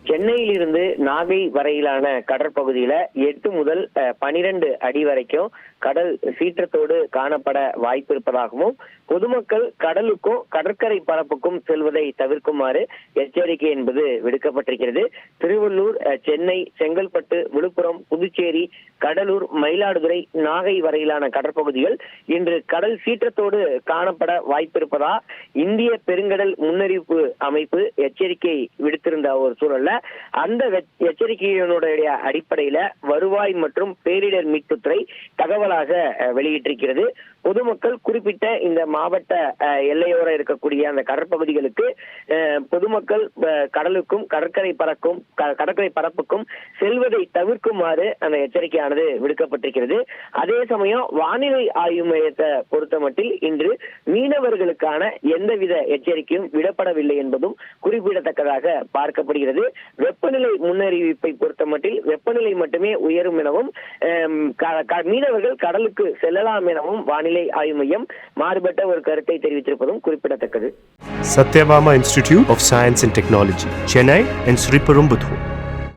சென்னையிலிருந்து நாகை வரையிலான கடற்பகுதியில 8 முதல் 12 அடி வரைக்கும் கடல் சீற்றத்தோடு காணப்பட வாய்ப்பு இருப்பதாகவும் பொதுமக்கள் கடலுக்கும் கடற்கரை பரப்புக்கும் செல்வதை தவிர்க்குமாறு எச்சரிக்கை என்பது விடுக்கப்பட்டிருக்கிறது. திருவள்ளூர், சென்னை, செங்கல்பட்டு, விழுப்புரம், புதுச்சேரி, கடலூர், மயிலாடுதுறை, நாகை வரையிலான கடற்பகுதிகள் இன்று கடல் சீற்றத்தோடு காணப்பட வாய்ப்பிருப்பதா இந்திய பெருங்கடல் முன்னறிவிப்பு அமைப்பு எச்சரிக்கை விடுத்திருந்த ஒரு சூழல்ல அந்த எச்சரிக்கையினுடைய அடிப்படையில வருவாய் மற்றும் பேரிடர் மீட்புத்துறை தகவலாக வெளியிட்டிருக்கிறது. பொதுமக்கள் குறிப்பிட்ட இந்த மாவட்ட எல்லையோர இருக்கக்கூடிய அந்த கடற்பகுதிகளுக்கு பொதுமக்கள் கடலுக்கும் கடற்கரை பரப்புக்கும் செல்வதை தவிர்க்குமாறு அந்த எச்சரிக்கையானது விடுக்கப்பட்டிருக்கிறது. அதே சமயம் வானிலை ஆய்வு மையத்தை பொறுத்தமட்டில் இன்று மீனவர்களுக்கான எந்தவித எச்சரிக்கையும் விடப்படவில்லை என்பதும் குறிப்பிடத்தக்கதாக பார்க்கப்படுகிறது. வெப்பநிலை முன்னறிவிப்பை பொறுத்தமட்டில் வெப்பநிலை மட்டுமே உயரும் எனவும் மீனவர்கள் கடலுக்கு செல்லலாம் எனவும் வானிலை ஆய்வு மையம் மாறுபட்ட ஒரு கருத்தை தெரிவித்திருப்பதும் குறிப்பிடத்தக்கது. Satyabama Institute of Science and Technology, Chennai and Sri Perumbudur.